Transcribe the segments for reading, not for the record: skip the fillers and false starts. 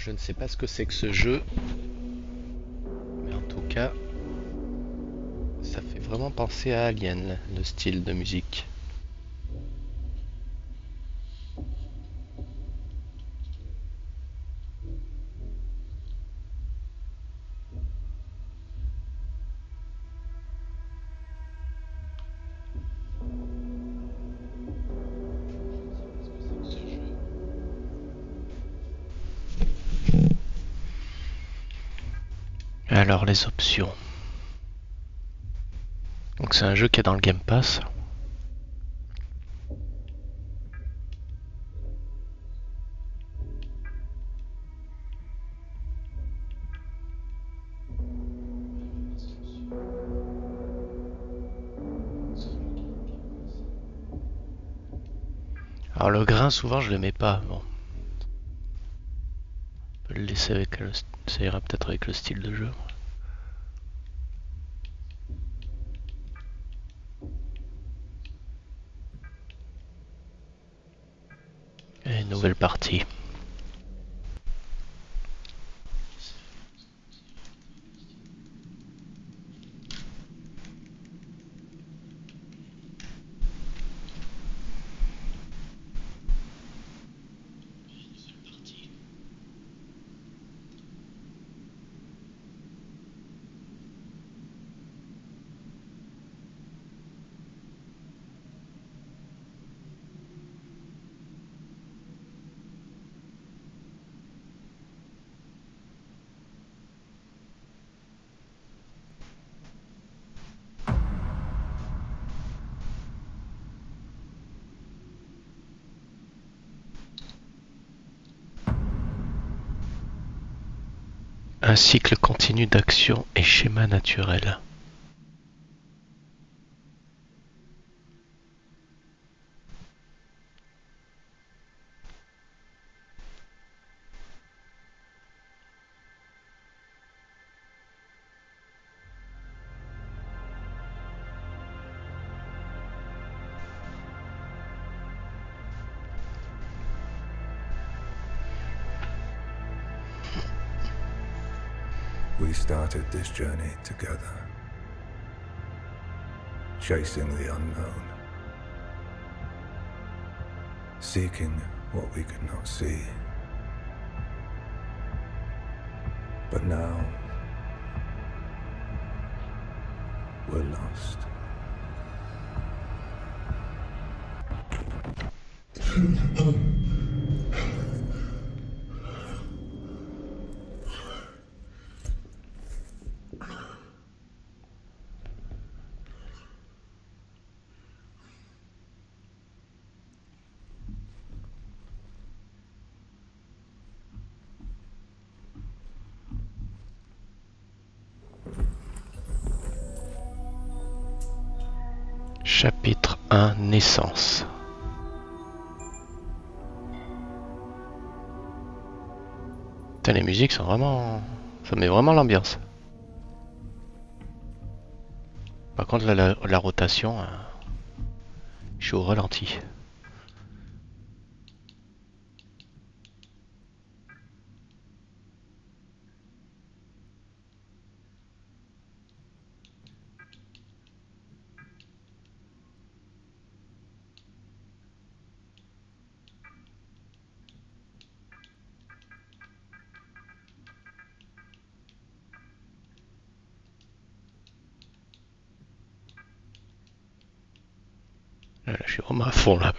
je ne sais pas ce que c'est que ce jeu, mais en tout cas, ça fait vraiment penser à Alien, le style de musique. Alors les options. Donc c'est un jeu qui est dans le Game Pass. Alors le grain souvent je le mets pas. Bon, on peut le laisser avec ça ira peut-être avec le style de jeu. Et nouvelle partie. Un cycle continu d'action et schéma naturel. We started this journey together, chasing the unknown, seeking what we could not see. But now, we're lost. Chapitre 1, Naissance. Putain, les musiques sont vraiment... ça met vraiment l'ambiance. Par contre, là, la rotation, je suis au ralenti. Je suis vraiment à fond là.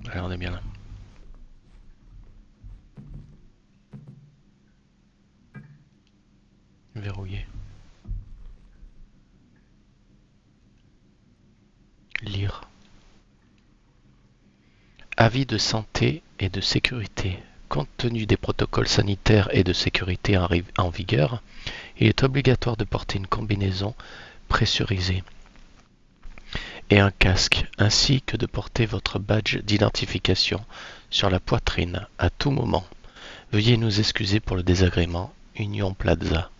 Allez, on est bien là. Verrouillé. Lire. Avis de santé et de sécurité. Compte tenu des protocoles sanitaires et de sécurité en vigueur, il est obligatoire de porter une combinaison pressurisée et un casque, ainsi que de porter votre badge d'identification sur la poitrine à tout moment. Veuillez nous excuser pour le désagrément. Union Plaza.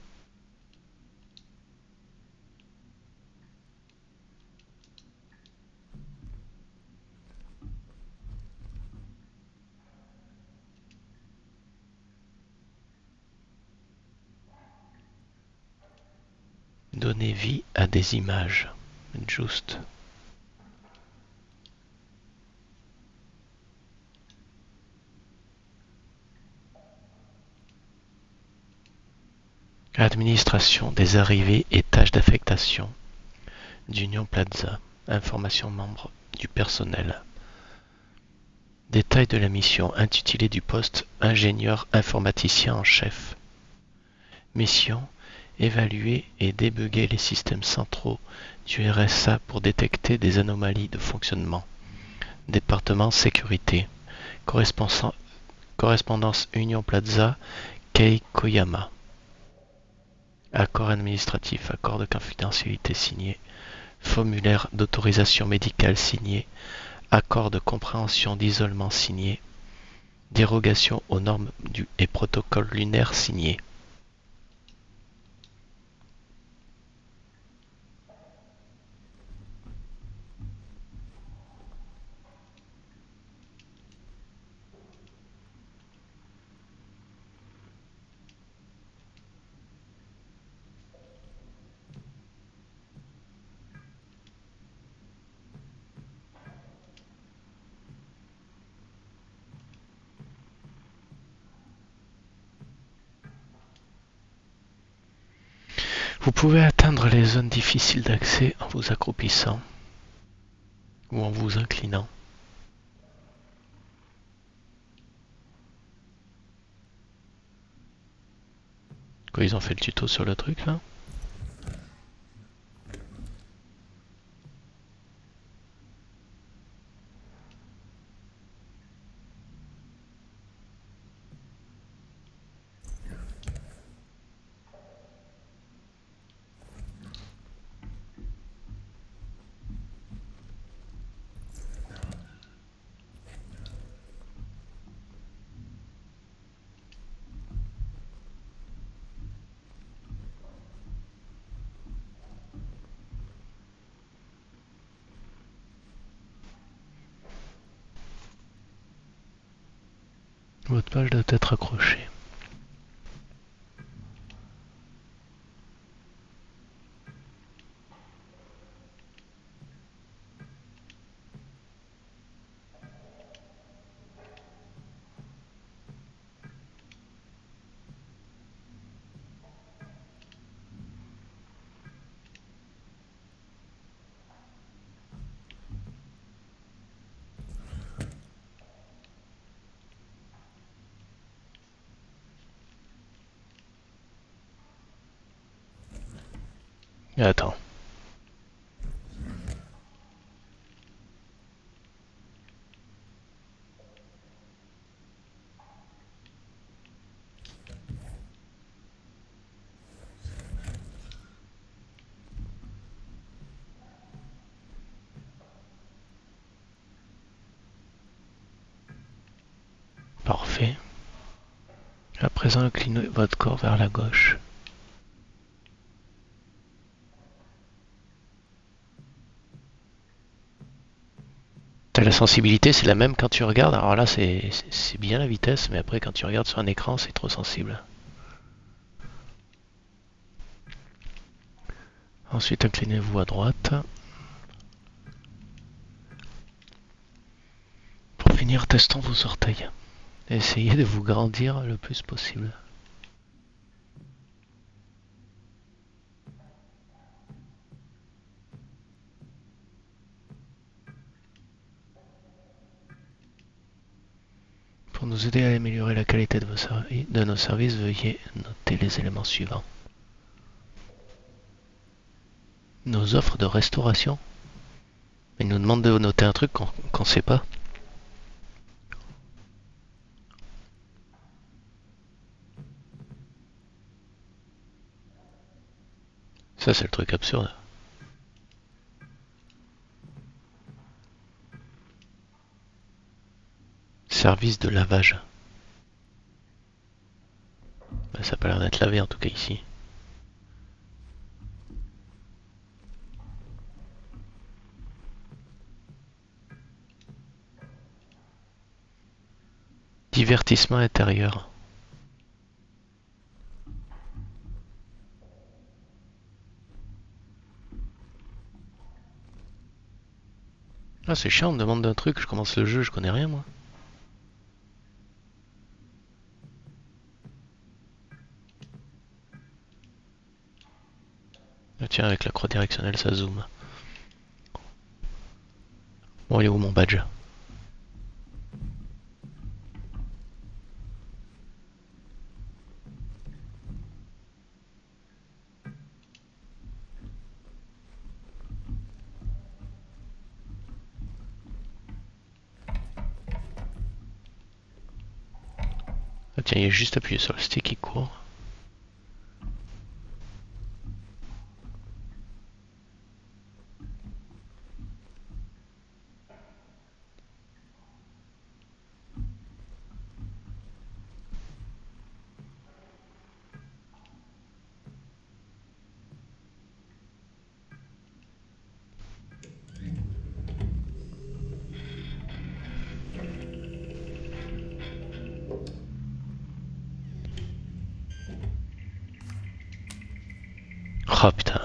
Donner vie à des images. Juste. Administration des arrivées et tâches d'affectation d'Union Plaza. Information membres du personnel. Détail de la mission. Intitulé du poste ingénieur informaticien en chef. Mission. Évaluer et débugger les systèmes centraux du RSA pour détecter des anomalies de fonctionnement. Département sécurité. Correspondance Union Plaza, Kei Koyama. Accord administratif, accord de confidentialité signé. Formulaire d'autorisation médicale signé. Accord de compréhension d'isolement signé. Dérogation aux normes et protocoles lunaires signé. Vous pouvez atteindre les zones difficiles d'accès en vous accroupissant ou en vous inclinant. Quoi, ils ont fait le tuto sur le truc là? Votre page doit être accrochée. Attends. Parfait. À présent, inclinez votre corps vers la gauche. La sensibilité, c'est la même quand tu regardes. Alors là, c'est bien la vitesse, mais après, quand tu regardes sur un écran, c'est trop sensible. Ensuite, inclinez-vous à droite. Pour finir, testons vos orteils. Essayez de vous grandir le plus possible. Pour nous aider à améliorer la qualité de nos services, veuillez noter les éléments suivants. Nos offres de restauration. Il nous demande de noter un truc qu'on ne sait pas. Ça, c'est le truc absurde. Service de lavage. Ça n'a pas l'air d'être lavé en tout cas ici. Divertissement intérieur. Ah, c'est chiant, on me demande d'un truc, je commence le jeu, je connais rien moi. Ah, tiens, avec la croix directionnelle, ça zoome. Bon, il est où mon badge? Ah, tiens, il est juste appuyé sur le stick, il court. Oh putain.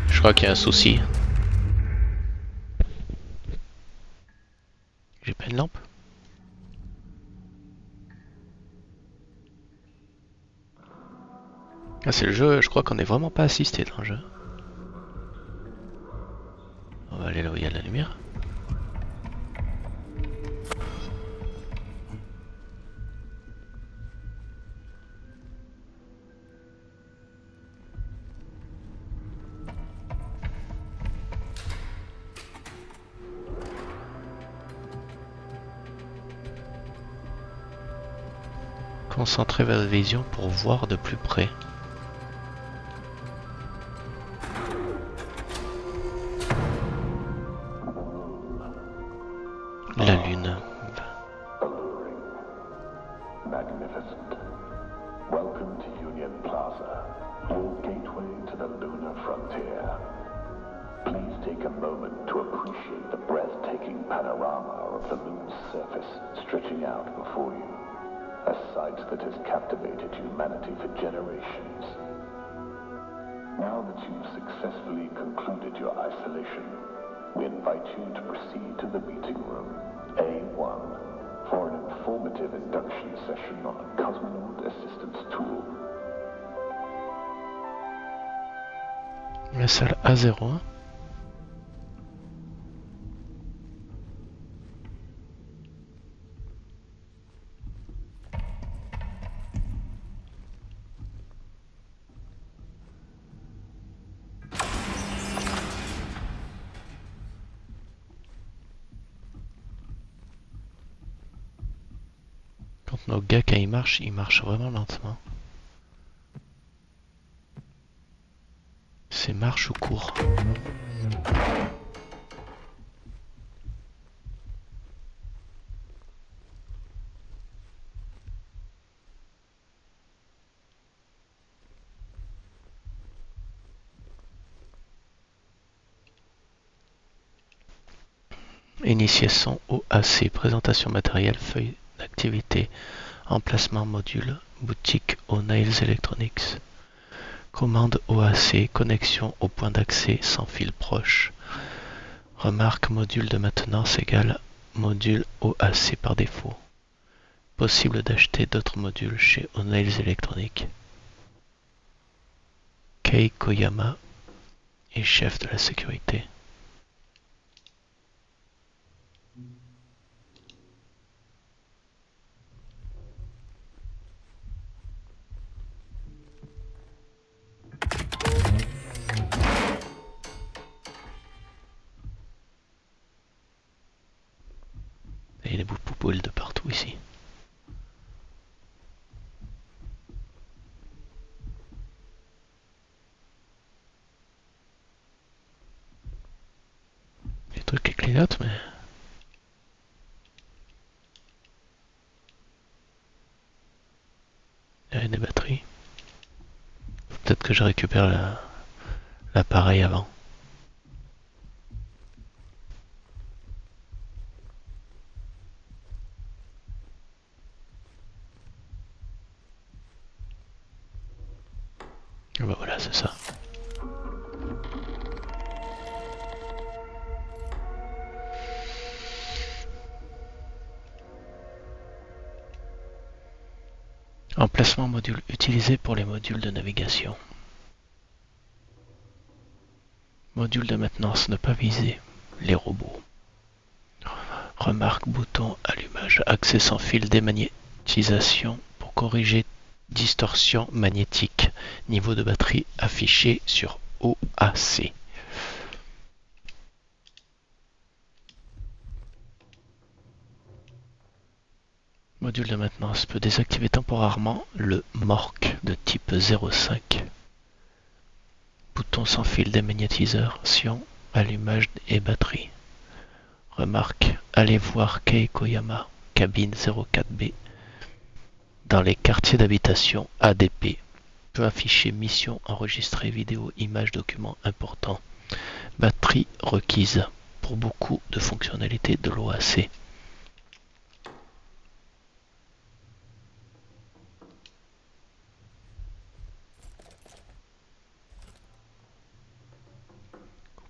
Je crois qu'il y a un souci. J'ai pas une lampe? Ah, c'est le jeu, je crois qu'on est vraiment pas assisté dans le jeu. On va aller là où il y a la lumière. Concentrez votre vision pour voir de plus près. La lune. Alluring. Magnificent. Welcome to Union Plaza, your gateway to the lunar frontier. Please take a moment to appreciate the breathtaking panorama of the moon's surface stretching out before you. A sight that has captivated humanity for generations. Now that you've successfully concluded your isolation, we invite you to proceed to the meeting room, A1, for an informative induction session on a cosmonaut assistance tool. La salle A01. Quand nos gars, quand ils marchent vraiment lentement. C'est marche ou court. Initiation OAC, présentation matérielle, feuille d'activité, emplacement module, boutique O'Neill's Electronics. Commande OAC, connexion au point d'accès sans fil proche. Remarque module de maintenance égale module OAC par défaut. Possible d'acheter d'autres modules chez O'Neill's Electronics. Kei Koyama est chef de la sécurité. Il y a des bouts de poubelle de partout ici. truc qui clignote, mais... Il y avait des batteries. Peut-être que je récupère l'appareil avant. Et ben voilà, c'est ça. Emplacement module utilisé pour les modules de navigation. Module de maintenance, ne pas viser les robots. Remarque, bouton, allumage, accès sans fil, démagnétisation pour corriger distorsion magnétique. Niveau de batterie affiché sur OAC. Module de maintenance peut désactiver temporairement le MORC de type 05. Bouton sans fil démagnétisation, allumage et batterie. Remarque, allez voir Kei Koyama, cabine 04B. Dans les quartiers d'habitation ADP. Peut afficher mission, enregistrer vidéo, images, documents importants. Batterie requise pour beaucoup de fonctionnalités de l'OAC.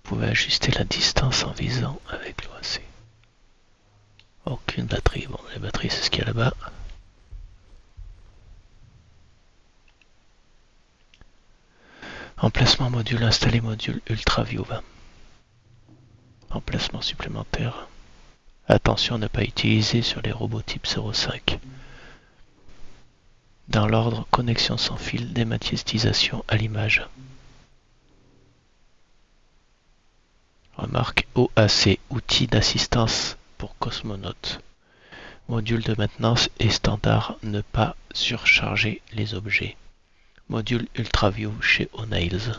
Vous pouvez ajuster la distance en visant avec l'OAC. Aucune batterie. Bon, les batteries, c'est ce qu'il y a là-bas. Emplacement module, installer module UltraView. Emplacement supplémentaire. Attention à ne pas utiliser sur les robots type 05. Dans l'ordre, connexion sans fil, démagnétisation à l'image. Remarque OAC, outil d'assistance pour cosmonautes. Module de maintenance et standard, ne pas surcharger les objets. Module UltraView chez O'Neill's.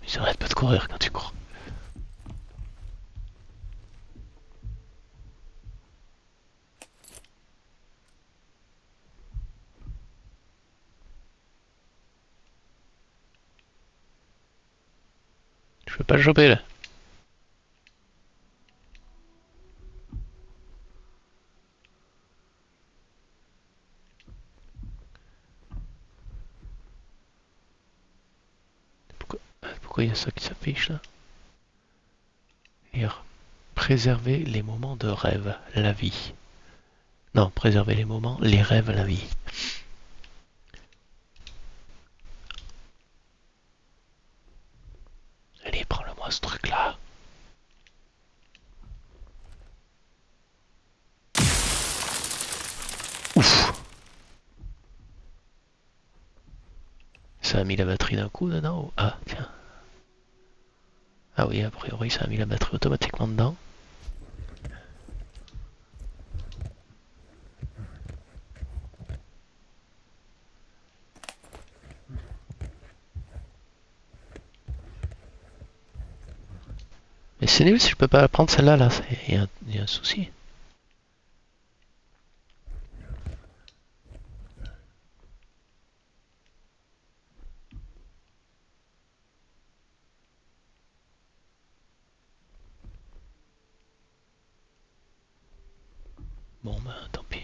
Ils arrêtent pas de courir quand tu cours. Je peux pas le choper là. Pourquoi il y a ça qui s'affiche là? Lire. Préserver les moments de rêve, la vie. Non, préserver les moments, les rêves, la vie. Allez, prends-le-moi ce truc là. Ouf. Ça a mis la batterie d'un coup dedans? Ah, tiens. Ah oui, a priori ça a mis la batterie automatiquement dedans. Mais c'est nul si je peux pas la prendre celle-là, là. Il y a un souci. Bon, bah tant pis.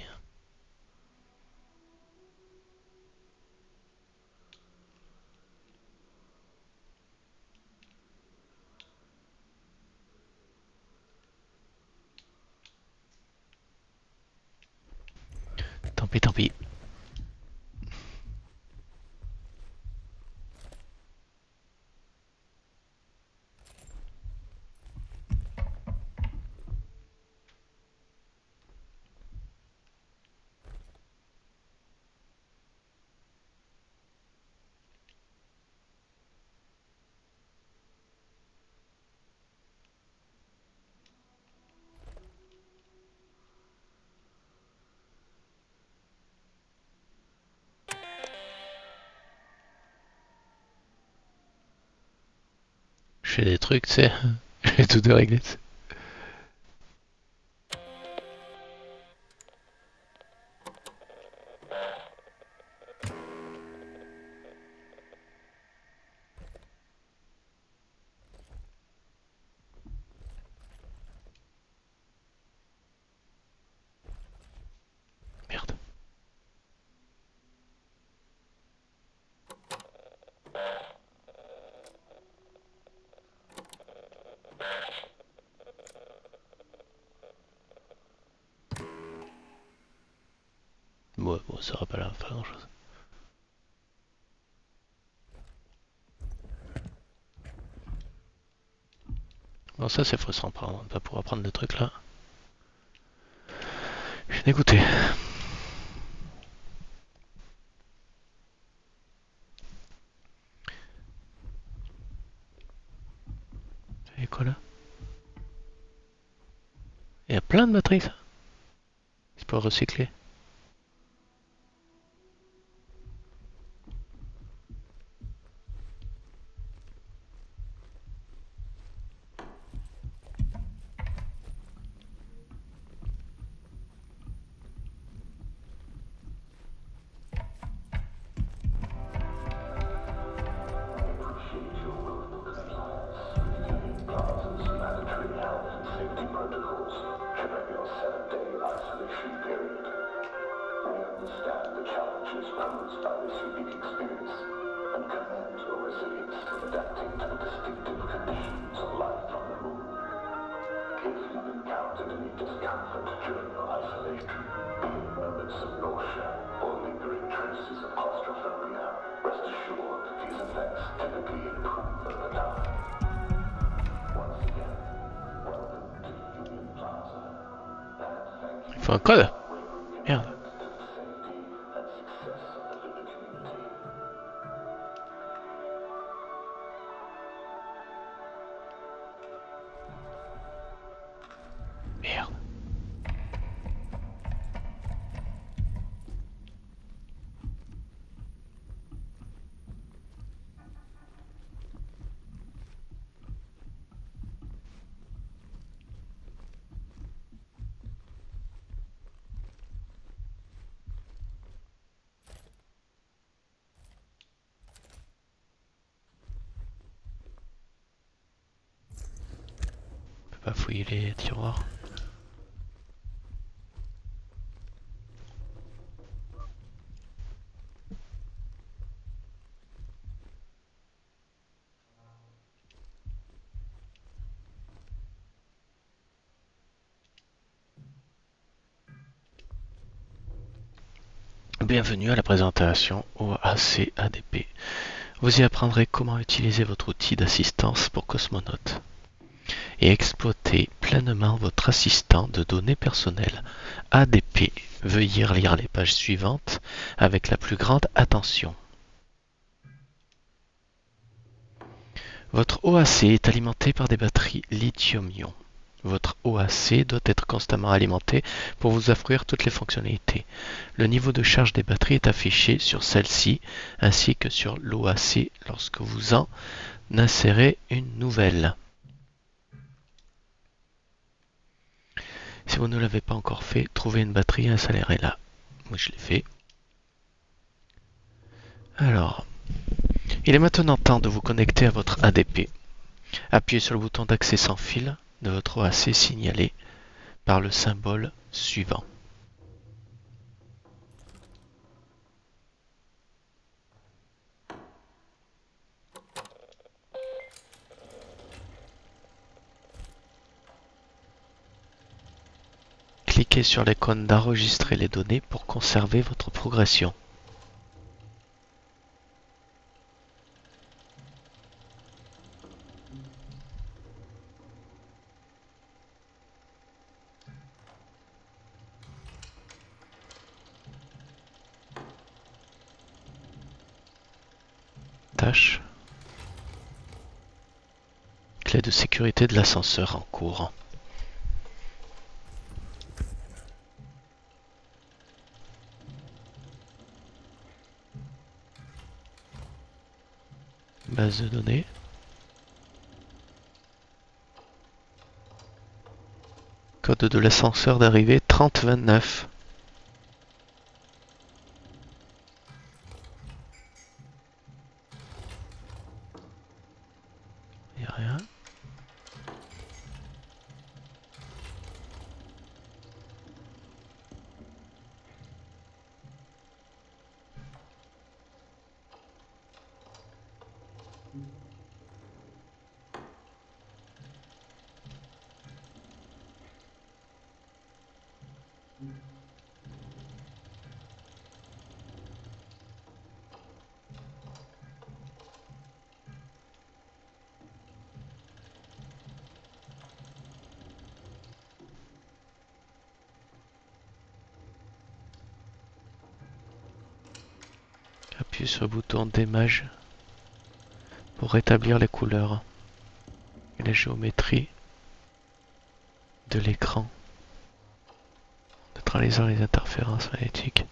Tant pis, tant pis. fais des trucs, tu sais. J'ai tout déréglé. Merde. Ouais, bon, ça va pas là, faire grand chose. Bon, ça c'est frustrant, par contre, de pas pouvoir prendre le truc là. Je suis dégoûté. Et quoi là? Il y a plein de matrices. C'est pour recycler. Il faut un code. Merde. Merde. On peut pas fouiller les tiroirs. Bienvenue à la présentation OAC ADP. Vous y apprendrez comment utiliser votre outil d'assistance pour cosmonautes et exploiter pleinement votre assistant de données personnelles ADP. Veuillez lire les pages suivantes avec la plus grande attention. Votre OAC est alimenté par des batteries lithium-ion. Votre OAC doit être constamment alimenté pour vous offrir toutes les fonctionnalités. Le niveau de charge des batteries est affiché sur celle-ci ainsi que sur l'OAC lorsque vous en insérez une nouvelle. Si vous ne l'avez pas encore fait, trouvez une batterie et installez-la. Moi je l'ai fait. Alors, il est maintenant temps de vous connecter à votre ADP. Appuyez sur le bouton d'accès sans fil de votre OAC signalé par le symbole suivant. Cliquez sur l'icône d'enregistrer les données pour conserver votre progression. Tâche. Clé de sécurité de l'ascenseur en cours. Base de données. Code de l'ascenseur d'arrivée 3029. Y a rien. Appuyez sur le bouton d'émage pour rétablir les couleurs et la géométrie de l'écran, neutralisant les interférences magnétiques.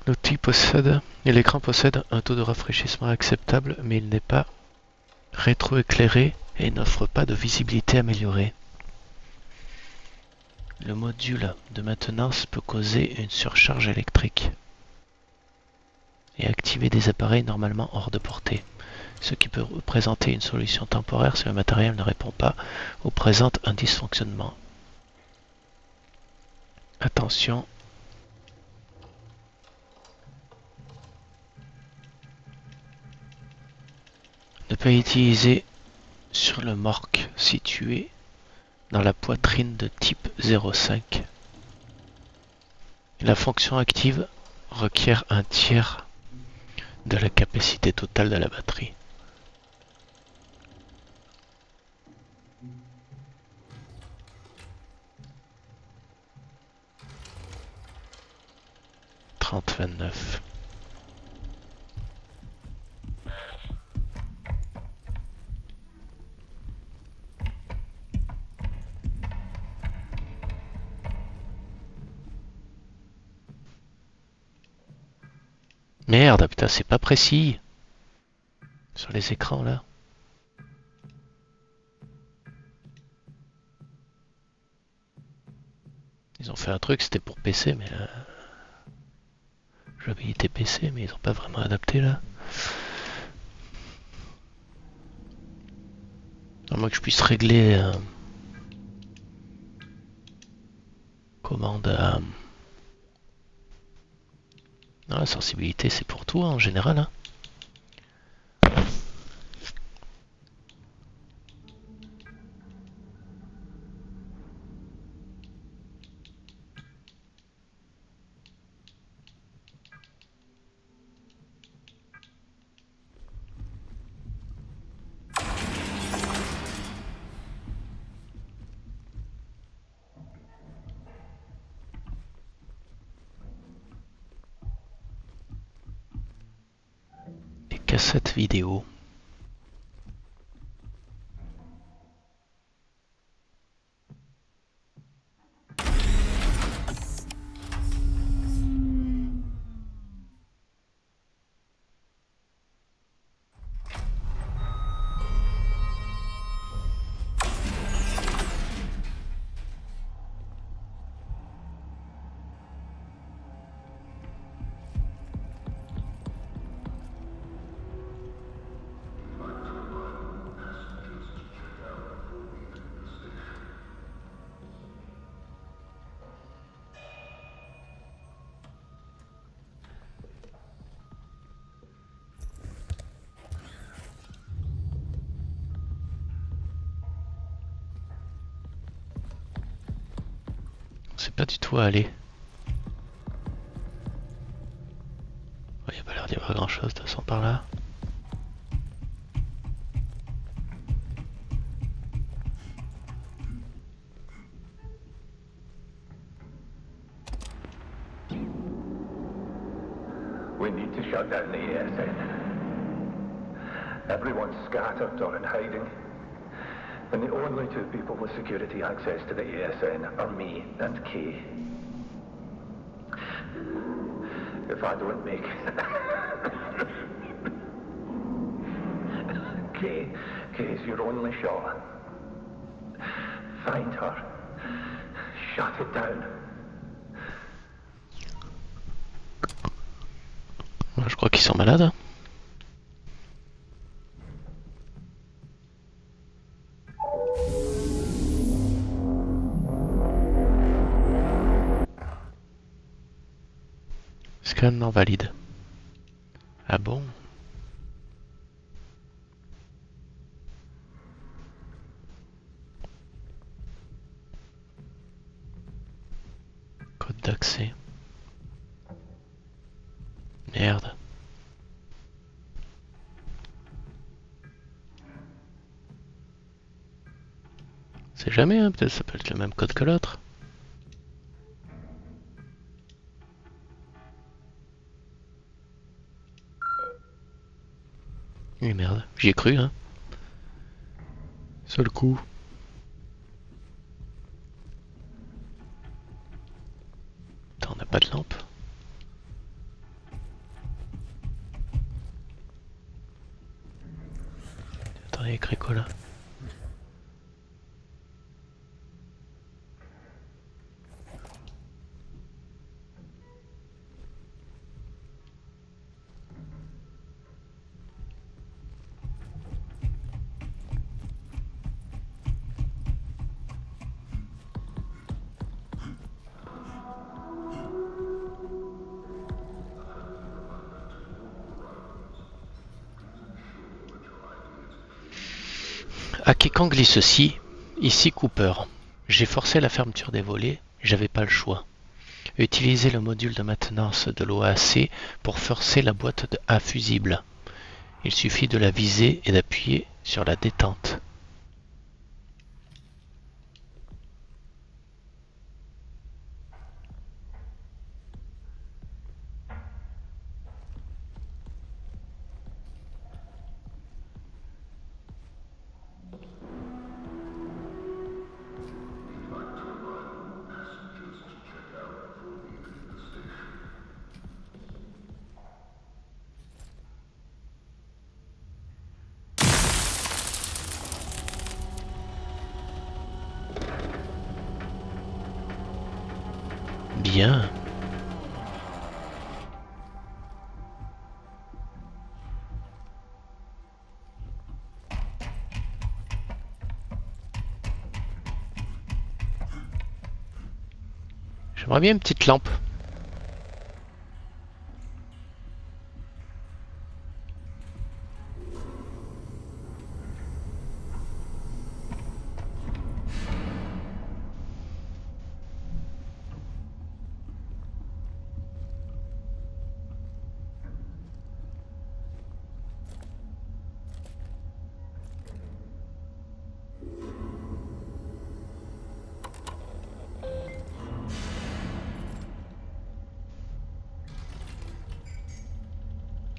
L'outil possède et l'écran possède un taux de rafraîchissement acceptable, mais il n'est pas rétroéclairé et n'offre pas de visibilité améliorée. Le module de maintenance peut causer une surcharge électrique et activer des appareils normalement hors de portée, ce qui peut représenter une solution temporaire si le matériel ne répond pas ou présente un dysfonctionnement. Attention, ne pas utiliser sur le morque situé dans la poitrine de type 05. La fonction active requiert un tiers de la capacité totale de la batterie. (3029) Merde, putain, c'est pas précis sur les écrans là. Ils ont fait un truc, c'était pour PC, mais j'avais été PC, mais ils ont pas vraiment adapté là. À moins que je puisse régler commande à... Non, la sensibilité c'est pour tout hein, en général hein. Les cassettes vidéo. C'est pas du tout à aller. Il n'y a pas l'air d'y avoir grand chose de toute façon par là. We need to shut down the ASN. Everyone's scattered or in hiding. And the only two people with security access to the ASN are me and Kay. If I don't make Kay is your only shot. Find her. Shut it down. Je crois qu'ils sont malades. Scan non valide. Ah bon? Code d'accès. Merde. C'est jamais, hein, peut-être ça peut être le même code que l'autre. Oui, merde, j'y ai cru, hein. Seul coup. Attends, on n'a pas de lampe. Attends, il y a écrit quoi là? À quiconque lit ceci, ici Cooper. J'ai forcé la fermeture des volets, j'avais pas le choix. Utilisez le module de maintenance de l'OAC pour forcer la boîte à fusible. Il suffit de la viser et d'appuyer sur la détente. Bien. J'aimerais bien une petite lampe.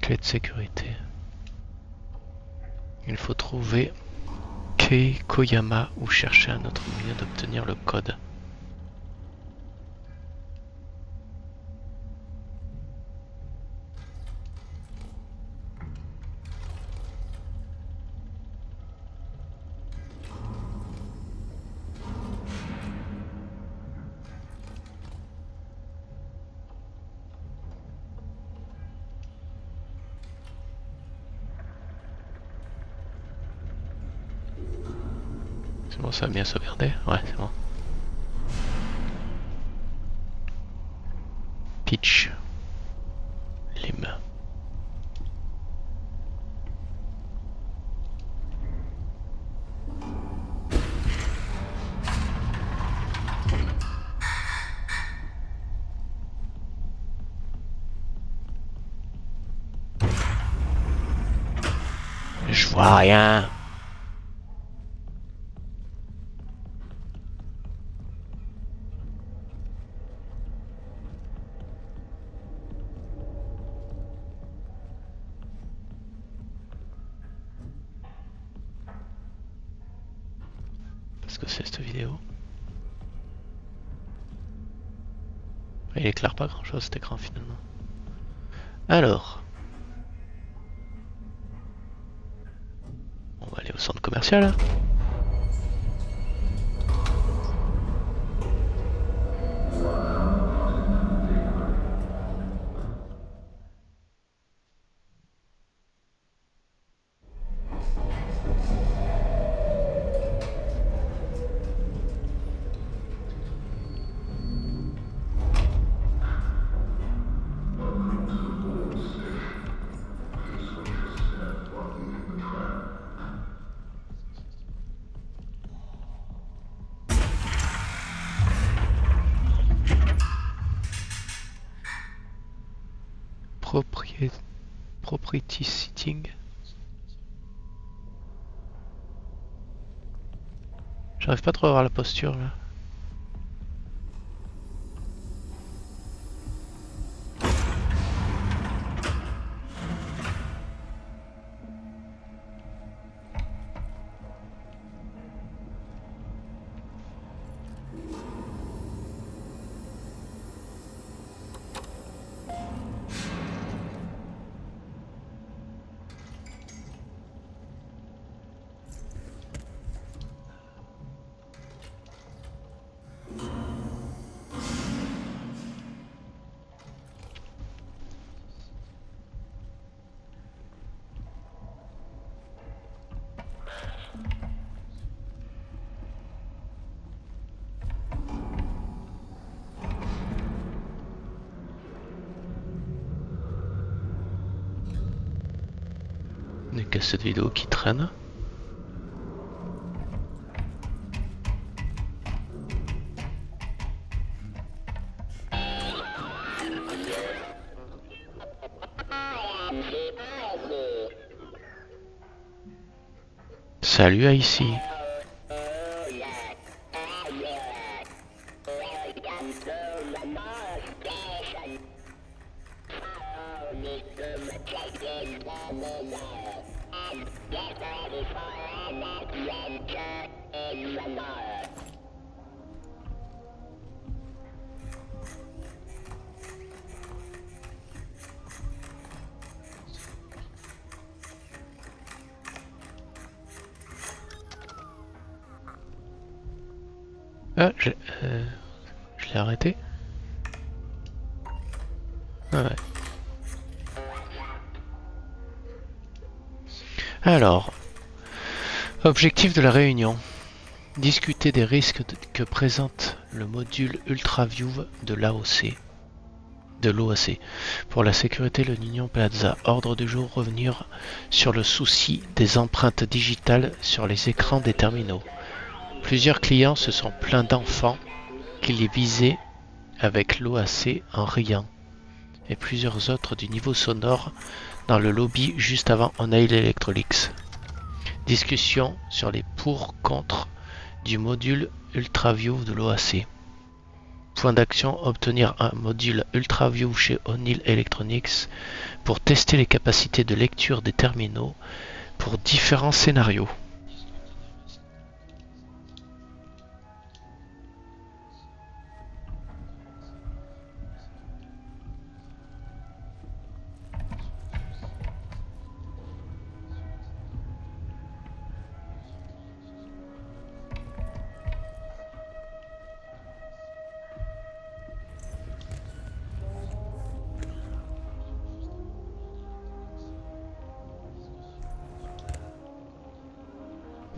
Clé de sécurité. Il faut trouver Kei Koyama ou chercher un autre moyen d'obtenir le code. C'est bon, ça a bien sauvegardé? Ouais, c'est bon. Peach. Lim. Je vois rien. Qu'est-ce que c'est cette vidéo? Il éclaire pas grand chose cet écran finalement. Alors. centre commercial. Hein. Property sitting. J'arrive pas trop à voir la posture là. Des cassettes vidéo qui traînent. Salut à ici. Ah, je l'ai arrêté. Ah ouais. Alors, objectif de la réunion. Discuter des risques que présente le module UltraView de l'AOC. Pour la sécurité, l'Union Plaza. Ordre du jour, revenir sur le souci des empreintes digitales sur les écrans des terminaux. Plusieurs clients se sont plaints d'enfants qui les visaient avec l'OAC en riant, et plusieurs autres du niveau sonore dans le lobby juste avant O'Neill Electronics. Discussion sur les pour-contre du module UltraView de l'OAC. Point d'action, obtenir un module UltraView chez O'Neill Electronics pour tester les capacités de lecture des terminaux pour différents scénarios.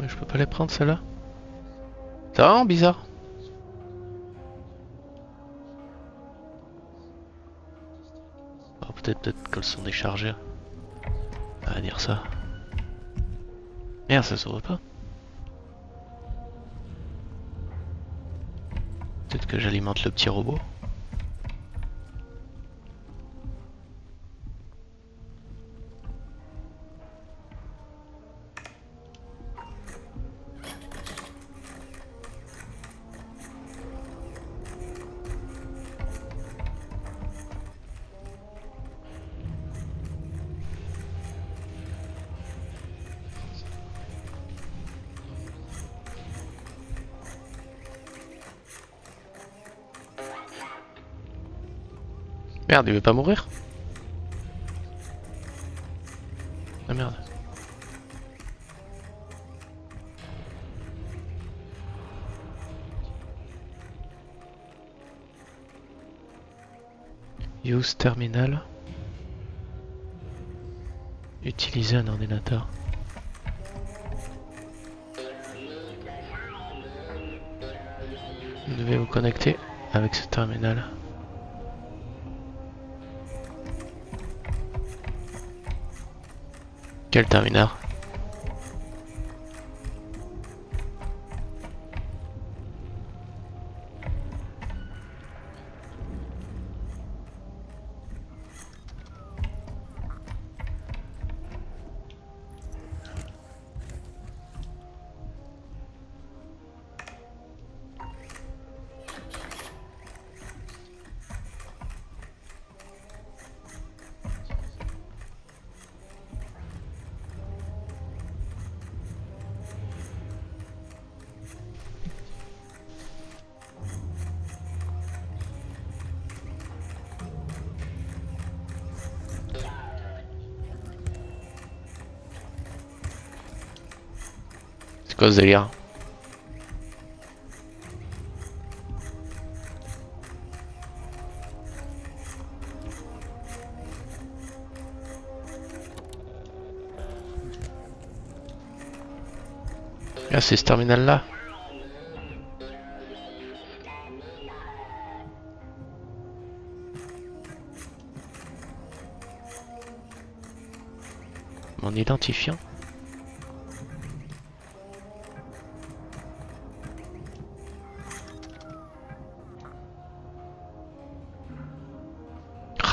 Je peux pas les prendre celles-là. C'est vraiment bizarre. Oh, peut-être qu'elles sont déchargées. On va dire ça. Merde, ça s'ouvre pas. Peut-être que j'alimente le petit robot. Merde, il veut pas mourir? Ah merde. Use terminal. Utiliser un ordinateur. Vous devez vous connecter avec ce terminal. Quel terminal? C'est quoi ce délire? Ah, c'est ce terminal là. Mon identifiant.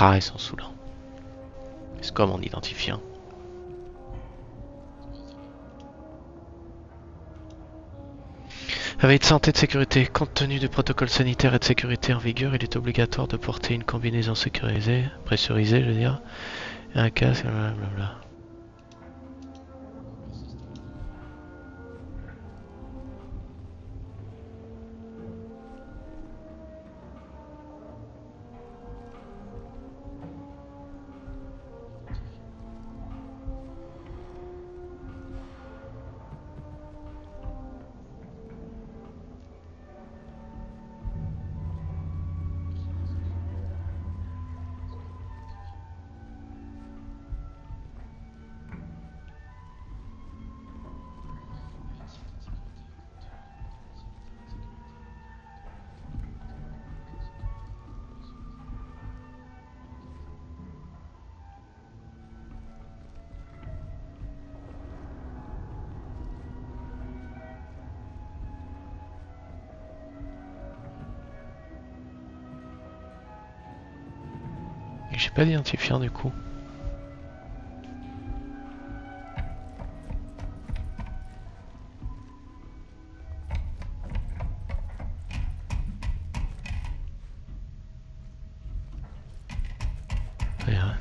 Ah, ils sont saoulants. C'est quoi mon identifiant? Veille de santé et de sécurité. Compte tenu du protocole sanitaire et de sécurité en vigueur, il est obligatoire de porter une combinaison sécurisée, pressurisée, je veux dire, et un casque, blablabla. J'ai pas d'identifiant du coup. Rien.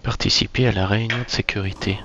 Participer à la réunion de sécurité.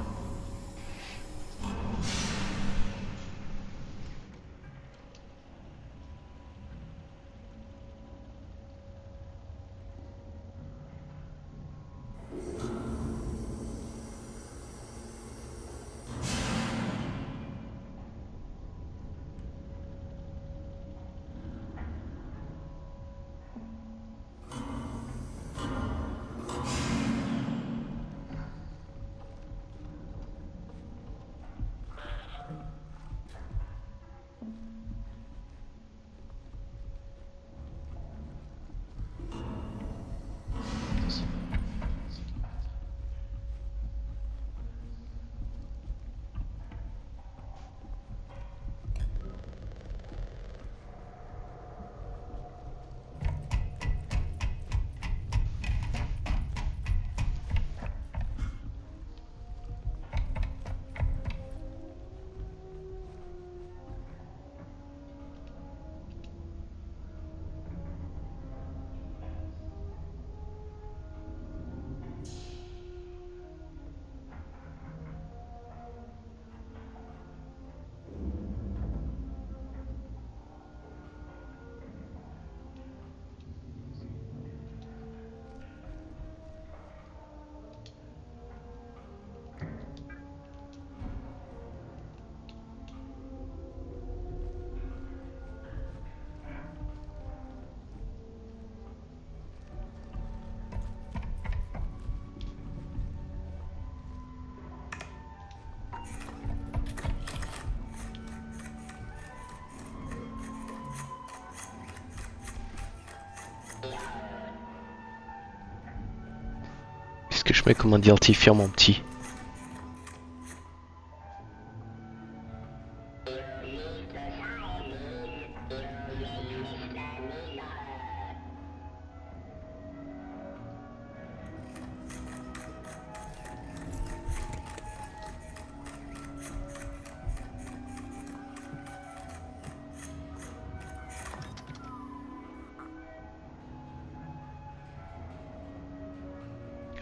que je mets comme identifiant mon petit?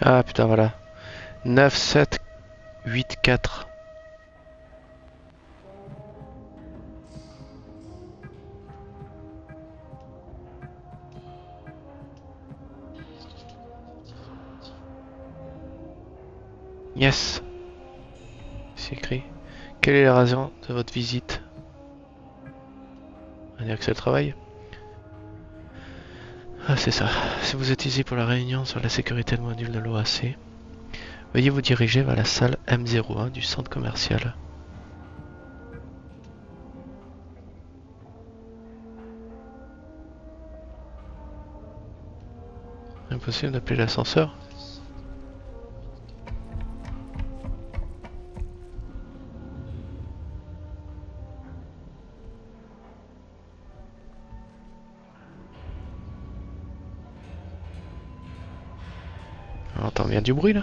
Ah putain, voilà. 9, 7, 8, 4. Yes. C'est écrit. Quelle est la raison de votre visite? On va dire que c'est le travail. Ah, c'est ça. Si vous êtes ici pour la réunion sur la sécurité de module de l'OAC, veuillez vous diriger vers la salle M01 du centre commercial. Impossible d'appeler l'ascenseur? On entend bien du bruit là?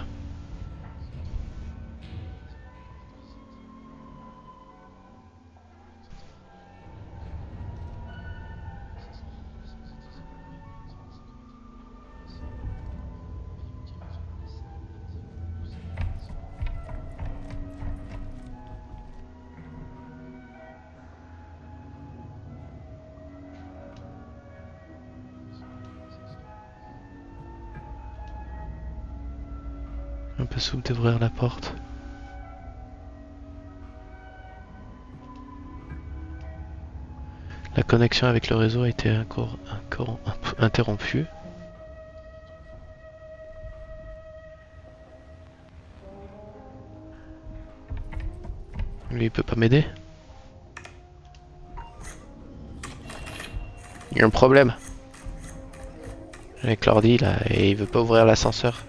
Un peu souple d'ouvrir la porte. La connexion avec le réseau a été interrompue. Lui, il peut pas m'aider. Il y a un problème avec l'ordi là et il veut pas ouvrir l'ascenseur.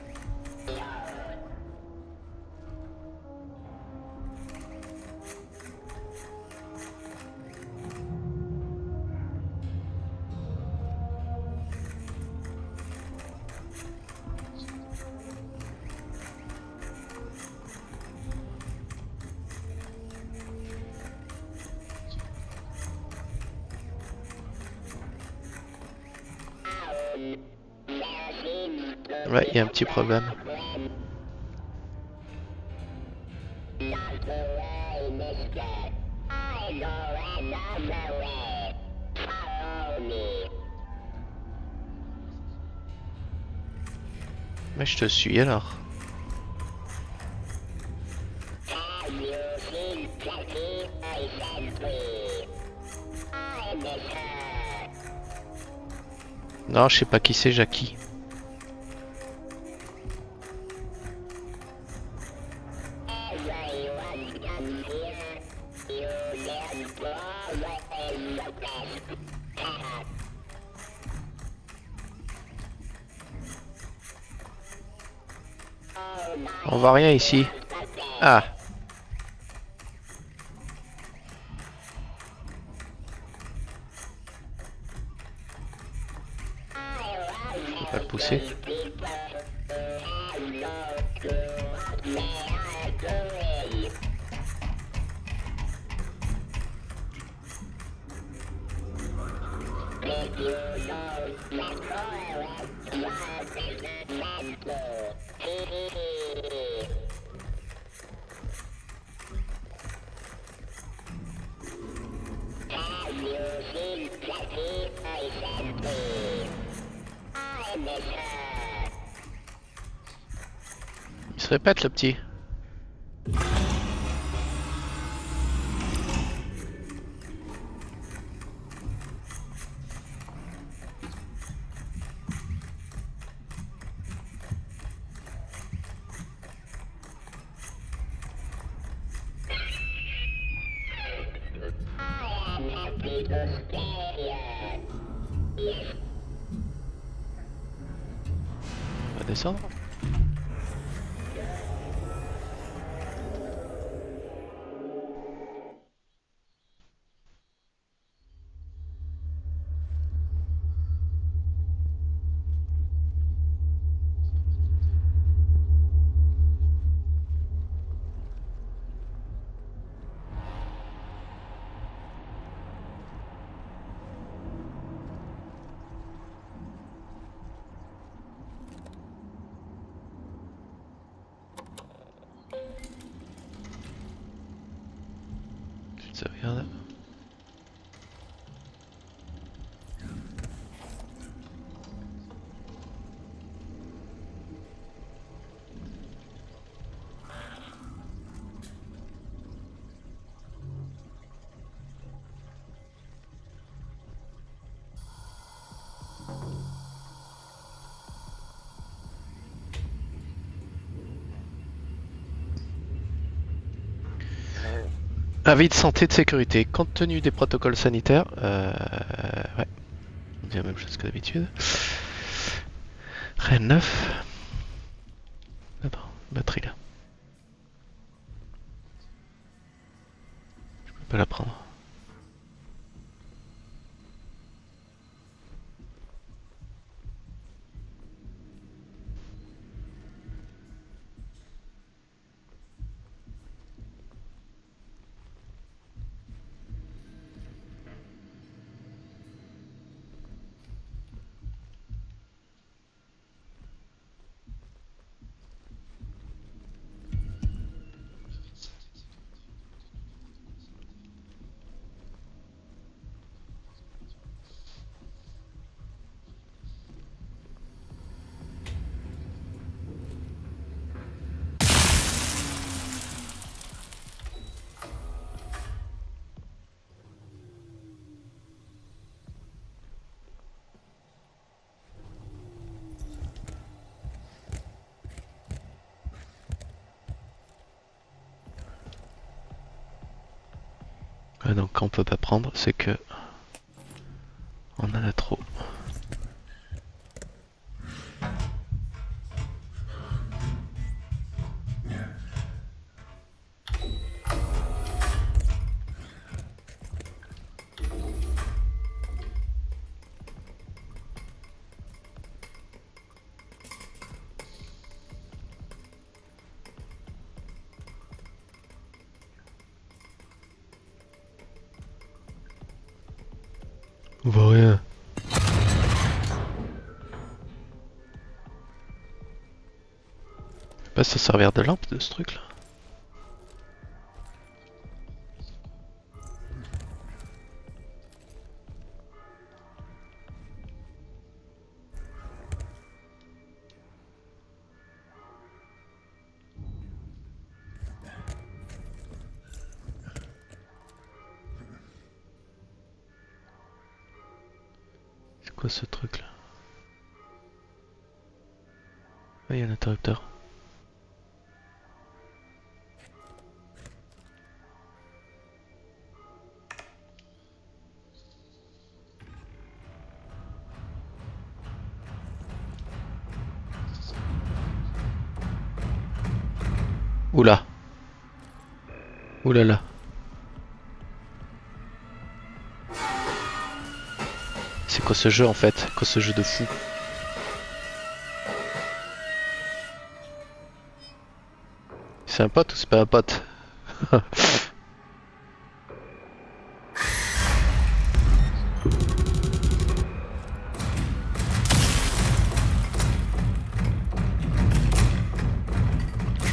Ouais, il y a un petit problème. Mais je te suis alors. Non, je sais pas qui c'est Jackie. On voit rien ici. Ah. Je peux pas le pousser. Il se répète le petit. On va descendre. Sauvegarde. Avis de santé de sécurité. Compte tenu des protocoles sanitaires, ouais, on dit la même chose que d'habitude. Rien de neuf. Attends, batterie là. Je peux pas la prendre. Ouais, donc quand on peut pas prendre, c'est que on en a trop. On voit rien. Je sais pas si ça servir de lampe de ce truc là. C'est quoi ce truc là? Ah, il y a un interrupteur. Oula. Oulala. C'est quoi ce jeu en fait? Quoi ce jeu de fou? C'est un pote ou c'est pas un pote? Je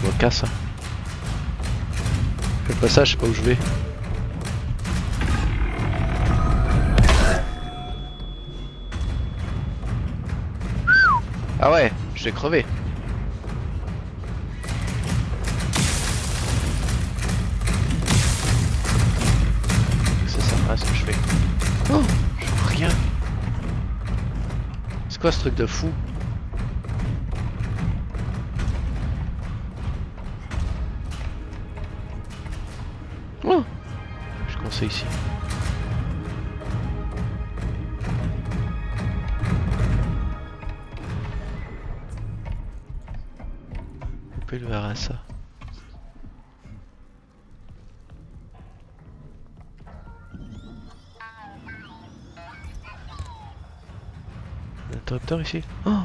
me casse. Fais pas ça, je sais pas où je vais. Ah ouais, je vais crever. Ça sert à ce que je fais. Oh, je vois rien. C'est quoi ce truc de fou? Oh, je commence ici. Couper le verre à ça. Interrupteur ici. Oh.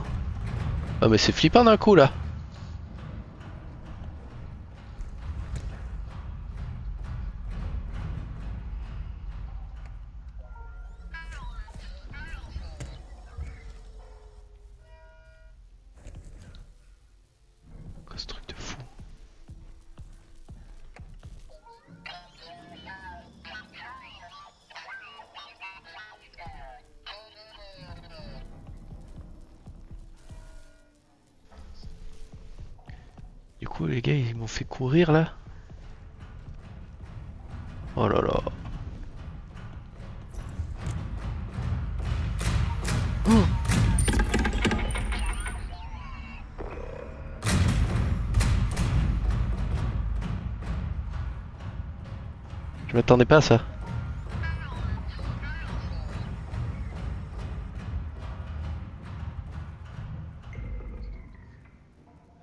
Ah mais c'est flippant d'un coup là. Quoi ce truc de fou? coup les gars ils m'ont fait courir là. Oh là là. Oh. Je m'attendais pas à ça.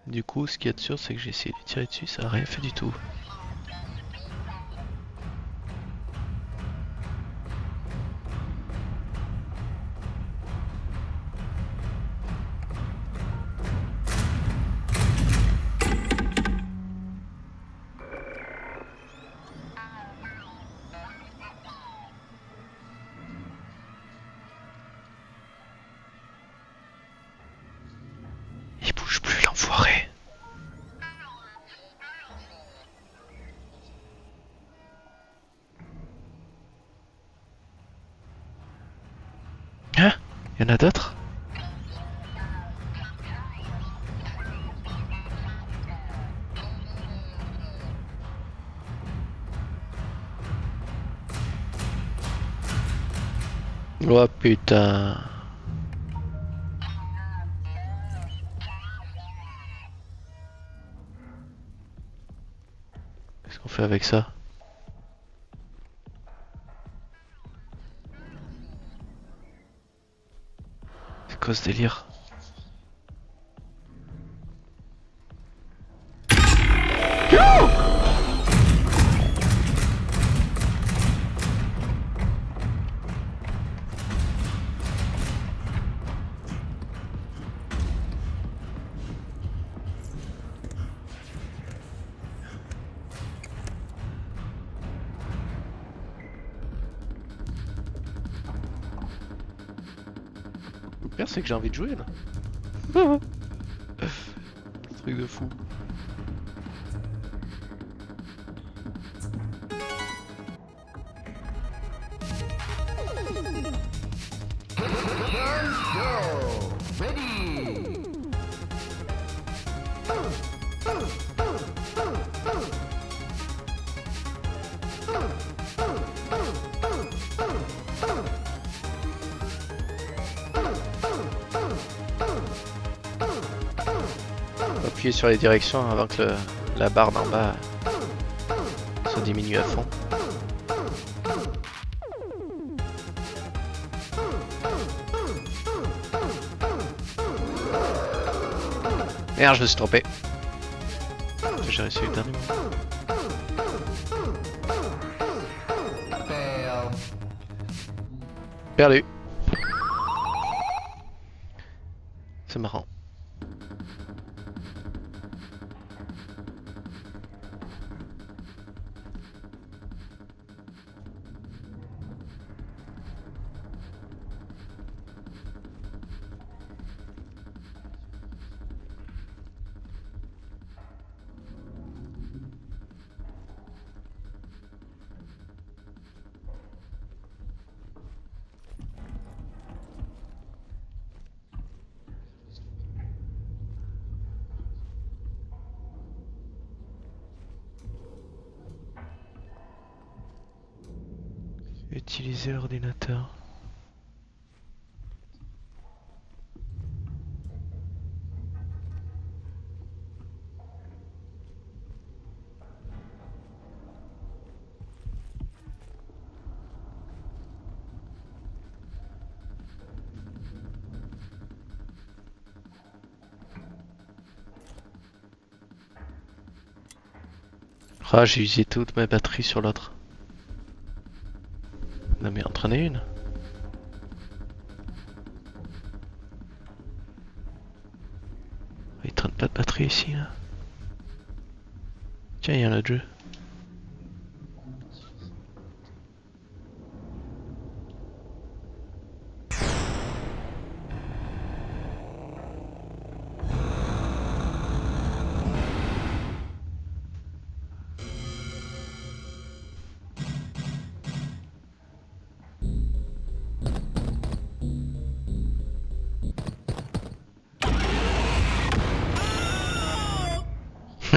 Du coup, ce qu'il y a de sûr, c'est que j'ai essayé de tirer dessus, ça a rien fait du tout. Il bouge plus, l'enfoiré. Hein? Il y en a d'autres? Oh putain. Qu'est-ce qu'on fait avec ça? C'est quoi ce délire? Le pire c'est que j'ai envie de jouer là. Truc de fou. Appuyer sur les directions avant que la barre d'en bas se diminue à fond. Merde, je me suis trompé. J'ai réussi le dernier moment. Perdu. C'est marrant. Utiliser l'ordinateur. Ah, j'ai usé toute ma batterie sur l'autre. Non mais entraîner une. Il traîne pas de batterie ici là. Tiens, il y a un autre jeu.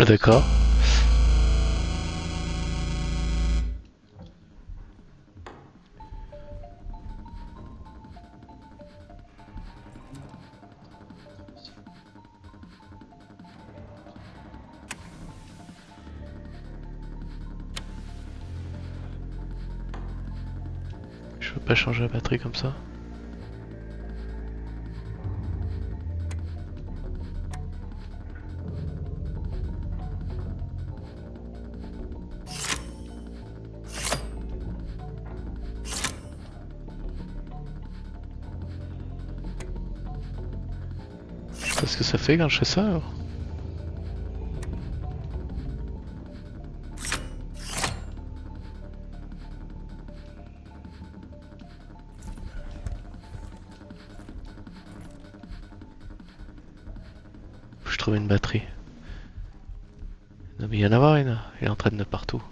D'accord. Je peux pas changer la batterie comme ça. Je sais pas ce que ça fait quand je fais ça alors. Faut que je trouve une batterie. Non mais il y en a avoir une, il est en train de partout.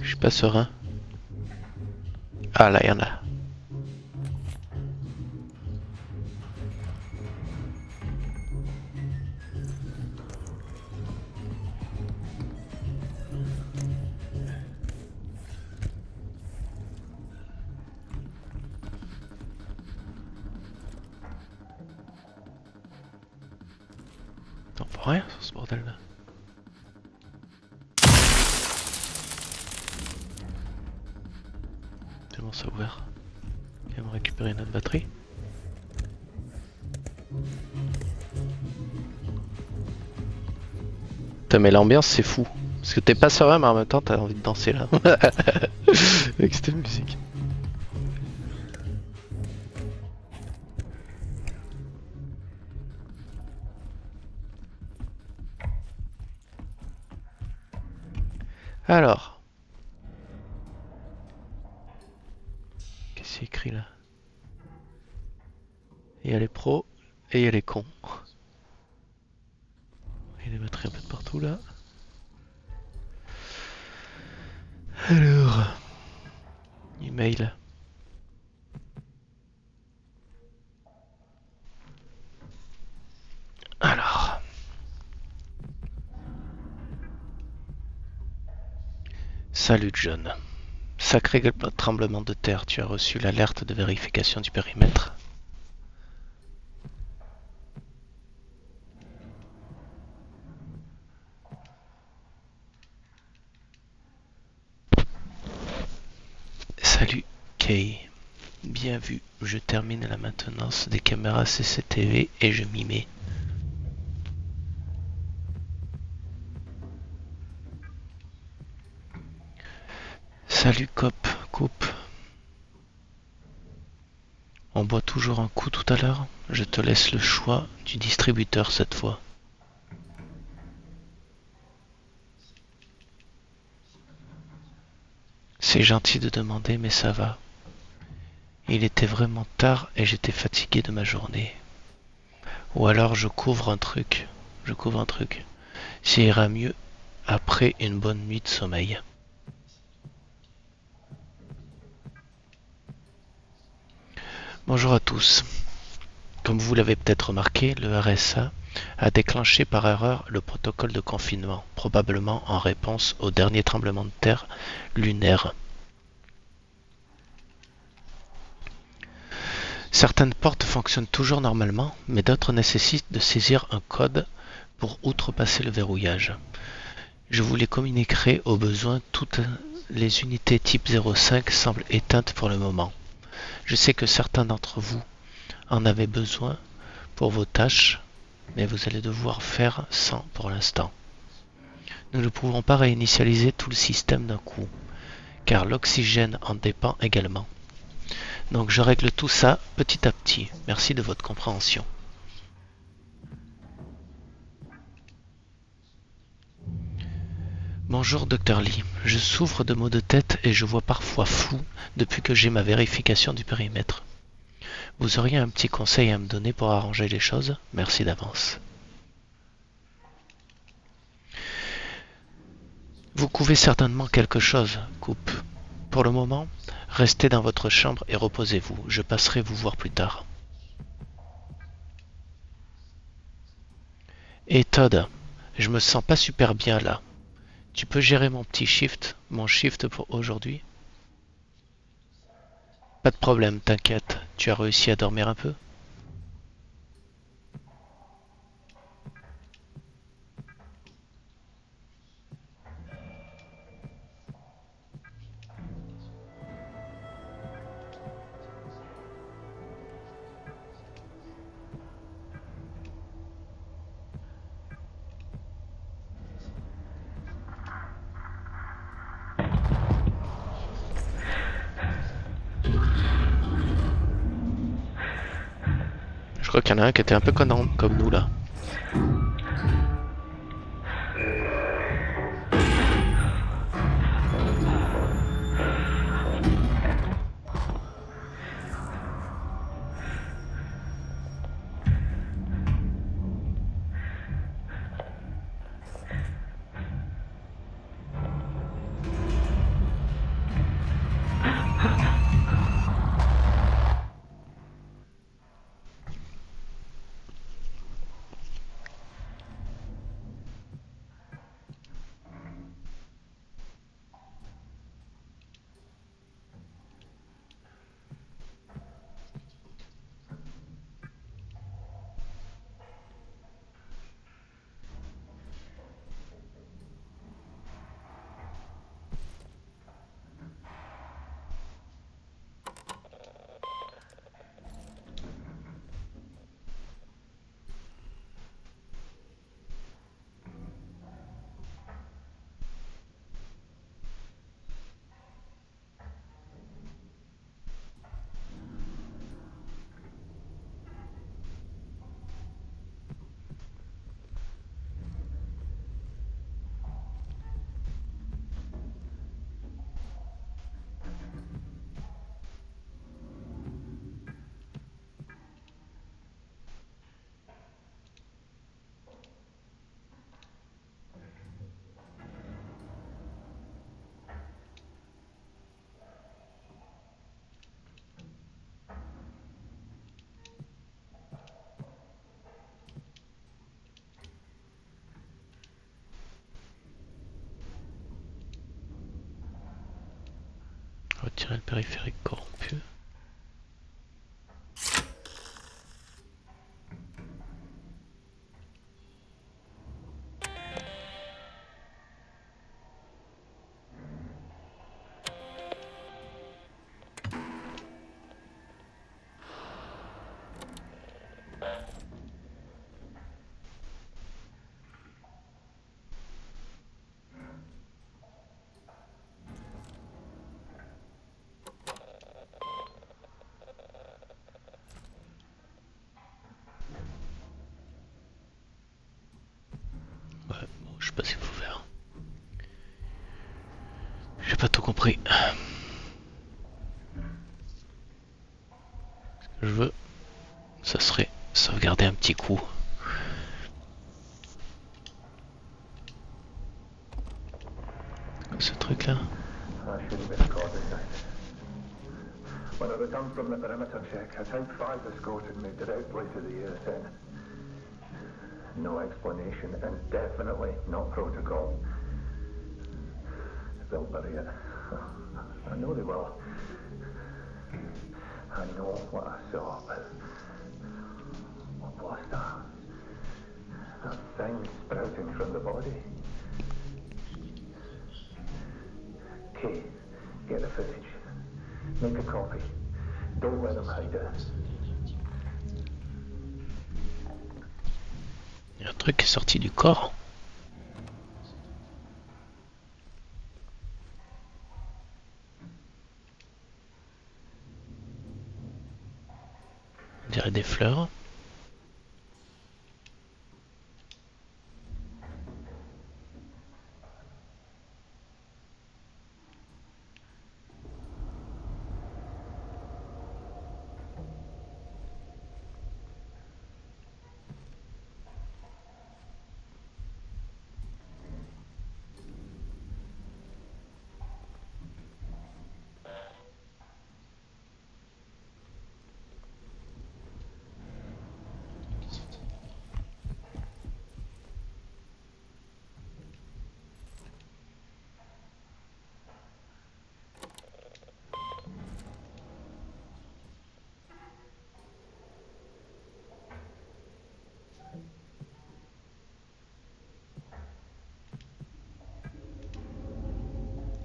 Je suis pas serein. Ah là, il y en a. On voit rien sur ce bordel là. Tellement ça ouvert. Il va me récupérer notre batterie. Putain mais l'ambiance c'est fou. Parce que t'es pas serein mais en même temps t'as envie de danser là. Avec cette musique. Alors. Qu'est-ce qu'il y a écrit là? Il y a les pros et il y a les cons. Il y a des batteries un peu de partout là. Alors. Email. Alors. Salut John. Sacré tremblement de terre, tu as reçu l'alerte de vérification du périmètre. Salut Kay. Bien vu, je termine la maintenance des caméras CCTV et je m'y mets. Salut Coupe. On boit toujours un coup tout à l'heure. Je te laisse le choix du distributeur cette fois. C'est gentil de demander, mais ça va. Il était vraiment tard et j'étais fatigué de ma journée. Ou alors je couvre un truc. Ça ira mieux après une bonne nuit de sommeil. Bonjour à tous. Comme vous l'avez peut-être remarqué, le RSA a déclenché par erreur le protocole de confinement, probablement en réponse au dernier tremblement de terre lunaire. Certaines portes fonctionnent toujours normalement, mais d'autres nécessitent de saisir un code pour outrepasser le verrouillage. Je vous les communiquerai au besoin. Toutes les unités type 05 semblent éteintes pour le moment. Je sais que certains d'entre vous en avez besoin pour vos tâches, mais vous allez devoir faire sans pour l'instant. Nous ne pourrons pas réinitialiser tout le système d'un coup, car l'oxygène en dépend également. Donc je règle tout ça petit à petit. Merci de votre compréhension. Bonjour Dr Lee, je souffre de maux de tête et je vois parfois flou depuis que j'ai ma vérification du périmètre. Vous auriez un petit conseil à me donner pour arranger les choses? Merci d'avance. Vous couvez certainement quelque chose, Coupe. Pour le moment, restez dans votre chambre et reposez-vous. Je passerai vous voir plus tard. Et Todd, je me sens pas super bien là. Tu peux gérer mon shift pour aujourd'hui? Pas de problème, t'inquiète. Tu as réussi à dormir un peu? Je crois qu'il y en a un qui était un peu comme nous là. Retirer le périphérique corrompu. Ouais, bon, je sais pas s'il faut faire. J'ai pas tout compris. Ce que je veux, ça serait sauvegarder un petit coup. Ce truc là. I shouldn't be recording this. When I returned from the perimeter check, a Type 5 escorted me directly to the ASN. No explanation, and definitely not protocol. They'll bury it. I know they will. I know what I saw, but what was that? That thing sprouting from the body. Kay, get the footage. Make a copy. Don't let them hide it. Il y a un truc qui est sorti du corps. On dirait des fleurs.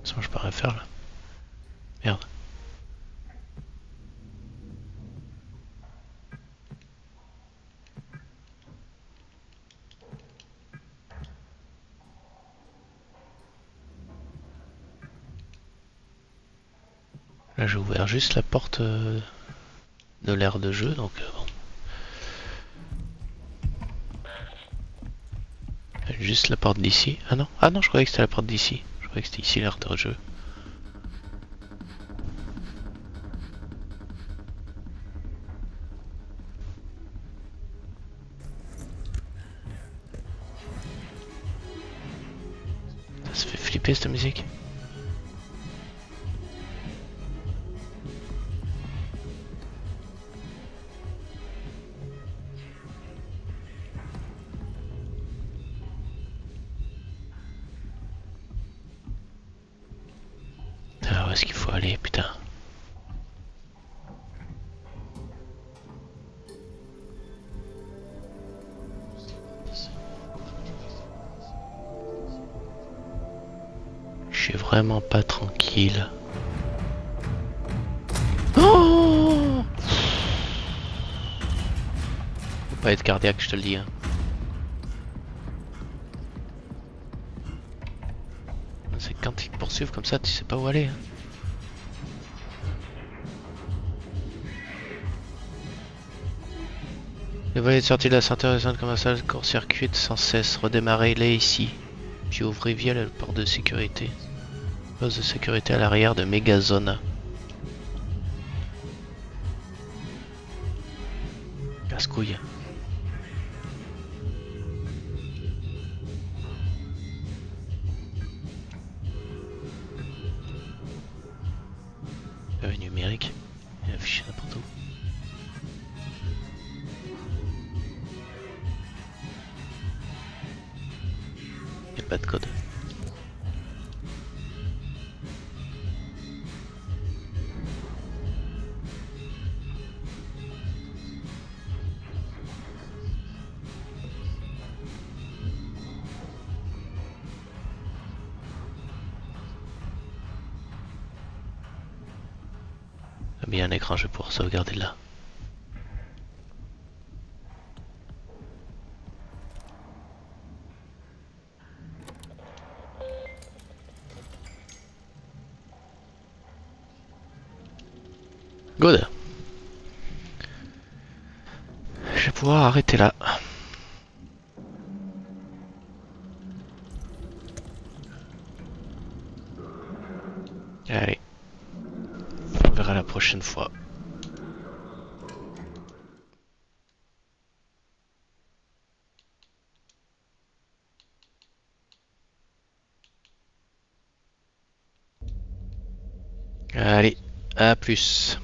Sinon je peux rien faire là. Merde. Là j'ai ouvert juste la porte de l'aire de jeu, donc bon. Juste la porte d'ici. Ah non, je croyais que c'était la porte d'ici. Je croyais que c'était ici l'aire de jeu. Ça fait flipper cette musique. Ah, où est-ce qu'il faut aller, putain? Je suis vraiment pas tranquille. Oh! Faut pas être cardiaque, je te le dis. Hein. C'est quand ils te poursuivent comme ça, tu sais pas où aller. Hein. Les volets de sortie de la ceinture des zones commerciales court-circuitent sans cesse. Redémarrez-les ici. Puis ouvrez via le port de sécurité. Poste de sécurité à l'arrière de Megazone. Casse-couille. Numérique. Il est affiché n'importe où. Il n'y a pas de code. Bien un écran, je vais pouvoir sauvegarder là. Good. Je vais pouvoir arrêter là. Allez. On verra la prochaine fois. Allez, à plus.